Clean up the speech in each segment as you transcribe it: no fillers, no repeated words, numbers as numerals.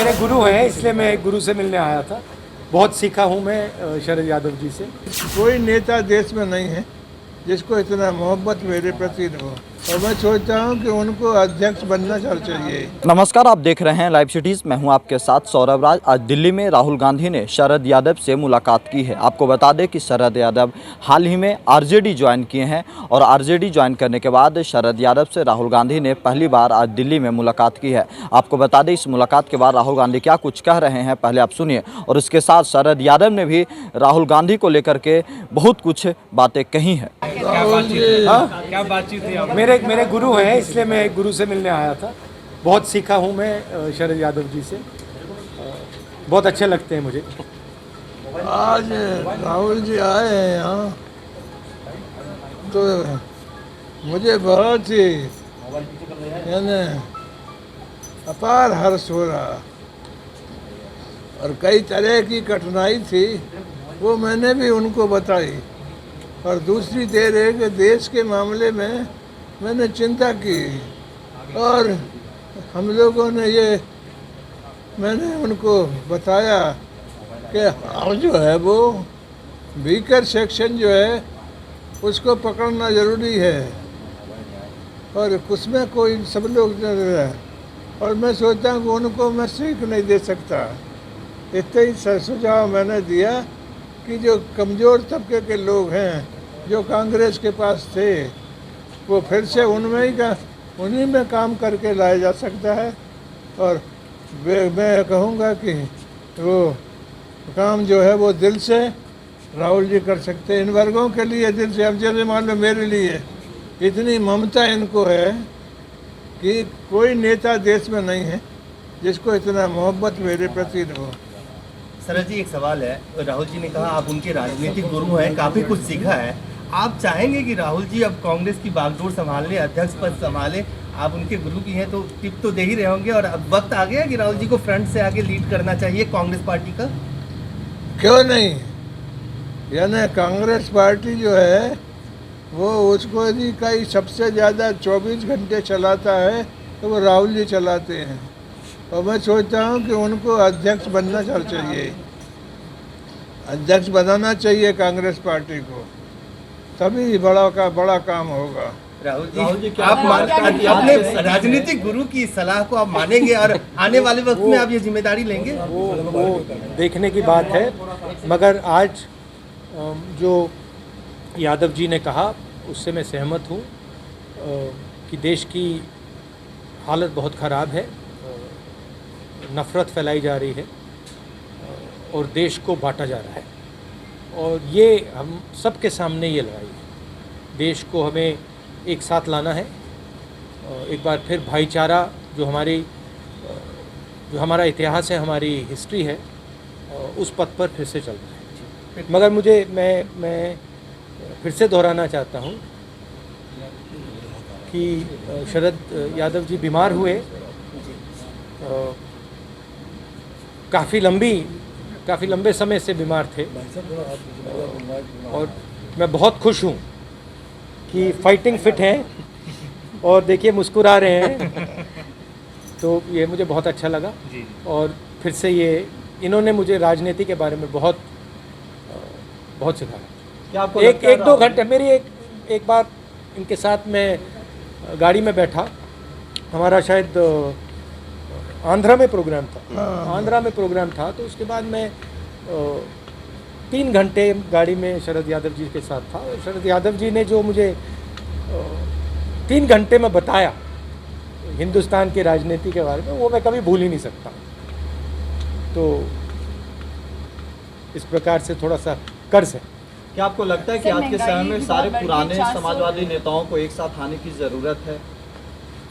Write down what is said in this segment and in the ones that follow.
मेरे गुरु हैं, इसलिए मैं गुरु से मिलने आया था। बहुत सीखा हूँ मैं शरद यादव जी से। कोई नेता देश में नहीं है जिसको इतना मोहब्बत मेरे प्रति हो, और मैं सोचता हूँ कि उनको अध्यक्ष बनना चाहिए। नमस्कार, आप देख रहे हैं लाइव सिटीज़। मैं हूं आपके साथ सौरभ राज। आज दिल्ली में राहुल गांधी ने शरद यादव से मुलाकात की है। आपको बता दें कि शरद यादव हाल ही में आरजेडी ज्वाइन किए हैं और आरजेडी ज्वाइन करने के बाद शरद यादव से राहुल गांधी ने पहली बार आज दिल्ली में मुलाकात की है। आपको बता दें इस मुलाकात के बाद राहुल गांधी क्या कुछ कह रहे हैं, पहले आप सुनिए। और इसके साथ शरद यादव ने भी राहुल गांधी को लेकर के बहुत कुछ बातें कही हैं। क्या बातचीत थी? मेरे गुरु हैं, इसलिए मैं गुरु से मिलने आया था। बहुत सीखा हूँ मैं शरद यादव जी से। बहुत अच्छे लगते हैं मुझे। आज राहुल जी आए हैं यहाँ, तो मुझे बहुत ही यानी अपार हर्ष हो रहा, और कई तरह की कठिनाई थी वो मैंने भी उनको बताई। और दूसरी देर है कि देश के मामले में मैंने चिंता की, और हम लोगों ने मैंने उनको बताया कि अब जो है वो वीकर सेक्शन जो है उसको पकड़ना ज़रूरी है, और उसमें कोई सब लोग और मैं सोचता हूँ कि उनको मैं सीख नहीं दे सकता। इतने ही सुझाव मैंने दिया कि जो कमज़ोर तबके के लोग हैं जो कांग्रेस के पास थे, वो फिर से उन्हीं में काम करके लाया जा सकता है। और मैं कहूँगा कि वो काम जो है वो दिल से राहुल जी कर सकते हैं। इन वर्गों के लिए दिल से, अब जैसे मान लो मेरे लिए इतनी ममता इनको है कि कोई नेता देश में नहीं है जिसको इतना मोहब्बत मेरे प्रति हो। शरद जी, एक सवाल है। राहुल जी ने कहा आप उनके राजनीतिक गुरु हैं, काफ़ी कुछ सीखा है। आप चाहेंगे कि राहुल जी अब कांग्रेस की बागडोर संभाले, अध्यक्ष पद संभाले? आप उनके गुरु की हैं तो टिप तो दे ही रहे होंगे, और अब वक्त आ गया कि राहुल जी को फ्रंट से आगे लीड करना चाहिए कांग्रेस पार्टी का। क्यों नहीं? यानी कांग्रेस पार्टी जो है वो उसको यदि कई सबसे ज़्यादा 24 घंटे चलाता है तो वो राहुल जी चलाते हैं, और मैं सोचता हूँ कि उनको अध्यक्ष बनना चाहिए। अध्यक्ष बनाना चाहिए कांग्रेस पार्टी को, तभी बड़ा काम होगा। राहुल जी आप अपने राजनीतिक गुरु की सलाह को आप मानेंगे और आने वाले वक्त में आप ये जिम्मेदारी लेंगे? वो देखने की बात है, मगर आज जो यादव जी ने कहा उससे मैं सहमत हूँ कि देश की हालत बहुत ख़राब है, नफ़रत फैलाई जा रही है और देश को बांटा जा रहा है, और ये हम सबके सामने ये लड़ाई है। देश को हमें एक साथ लाना है। एक बार फिर भाईचारा जो हमारा इतिहास है, हमारी हिस्ट्री है, उस पथ पर फिर से चल रहा है। मगर मैं फिर से दोहराना चाहता हूँ कि शरद यादव जी बीमार हुए, काफ़ी लंबे समय से बीमार थे, और मैं बहुत खुश हूँ कि फाइटिंग फिट हैं, और देखिए मुस्कुरा रहे हैं, तो ये मुझे बहुत अच्छा लगा। और फिर से इन्होंने मुझे राजनीति के बारे में बहुत सिखाया। एक दो घंटे मेरी एक बार इनके साथ मैं गाड़ी में बैठा, हमारा शायद आंध्रा में प्रोग्राम था, तो उसके बाद मैं 3 घंटे गाड़ी में शरद यादव जी के साथ था, और शरद यादव जी ने जो मुझे 3 घंटे में बताया हिंदुस्तान की राजनीति के बारे में, वो मैं कभी भूल ही नहीं सकता। तो इस प्रकार से थोड़ा सा कर्ज है। क्या आपको लगता है कि आज के समय में सारे पुराने समाजवादी नेताओं को एक साथ आने की ज़रूरत है?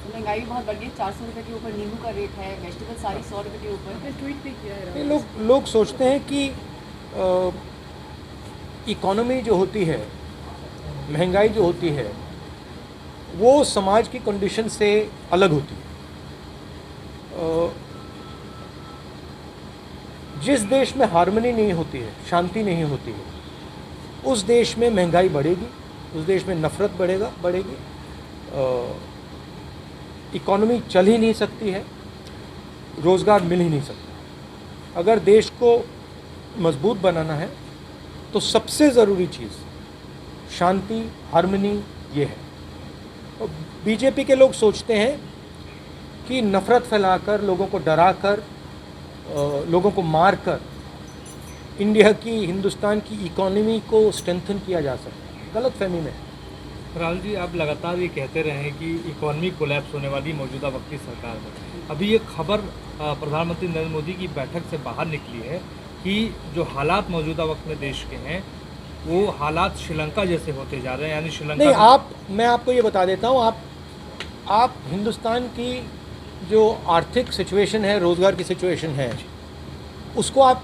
महंगाई बहुत बढ़ गई, 400 रुपये के ऊपर नींबू का रेट है, वेजिटेबल सारी 100 रुपये के ऊपर। ट्वीट पे किया है। लोग सोचते हैं कि इकोनॉमी जो होती है, महंगाई जो होती है, वो समाज की कंडीशन से अलग होती है। जिस देश में हार्मनी नहीं होती है, शांति नहीं होती है, उस देश में महंगाई बढ़ेगी, उस देश में नफ़रत बढ़ेगी, इकोनॉमी चल ही नहीं सकती है। रोज़गार मिल ही नहीं सकता। अगर देश को मजबूत बनाना है तो सबसे ज़रूरी चीज़ शांति, हार्मनी ये है। और बीजेपी के लोग सोचते हैं कि नफ़रत फैलाकर, लोगों को डराकर, लोगों को मारकर इंडिया की, हिंदुस्तान की इकोनॉमी को स्ट्रेंथन किया जा सकता है। गलत फहमी में। राहुल जी, आप लगातार ये कहते रहे हैं कि इकोनॉमी कोलैप्स होने वाली मौजूदा वक्त की सरकार में। अभी ये खबर प्रधानमंत्री नरेंद्र मोदी की बैठक से बाहर निकली है कि जो हालात मौजूदा वक्त में देश के हैं वो हालात श्रीलंका जैसे होते जा रहे हैं, यानी श्रीलंका नहीं, मैं आपको ये बता देता हूँ, आप हिंदुस्तान की जो आर्थिक सिचुएशन है, रोज़गार की सिचुएशन है, उसको आप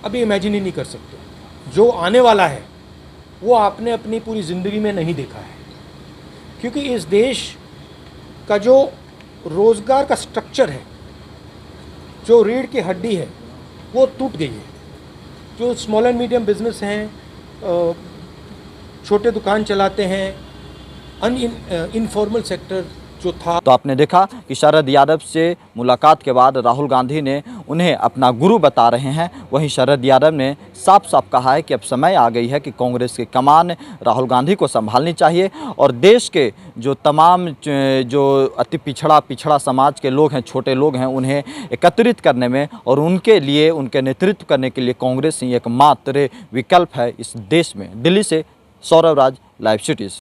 अभी इमेजिन ही नहीं कर सकते। जो आने वाला है वो आपने अपनी पूरी ज़िंदगी में नहीं देखा है, क्योंकि इस देश का जो रोज़गार का स्ट्रक्चर है, जो रीढ़ की हड्डी है, वो टूट गई है। जो स्मॉल एंड मीडियम बिजनेस हैं, छोटे दुकान चलाते हैं, इनफॉर्मल सेक्टर जो था। तो आपने देखा कि शरद यादव से मुलाकात के बाद राहुल गांधी ने उन्हें अपना गुरु बता रहे हैं। वहीं शरद यादव ने साफ साफ कहा है कि अब समय आ गई है कि कांग्रेस की कमान राहुल गांधी को संभालनी चाहिए और देश के जो तमाम जो अति पिछड़ा समाज के लोग हैं, छोटे लोग हैं, उन्हें एकत्रित करने में और उनके लिए, उनके नेतृत्व करने के लिए कांग्रेस ही एकमात्र विकल्प है इस देश में। दिल्ली से सौरभ राज, लाइव सिटीज़।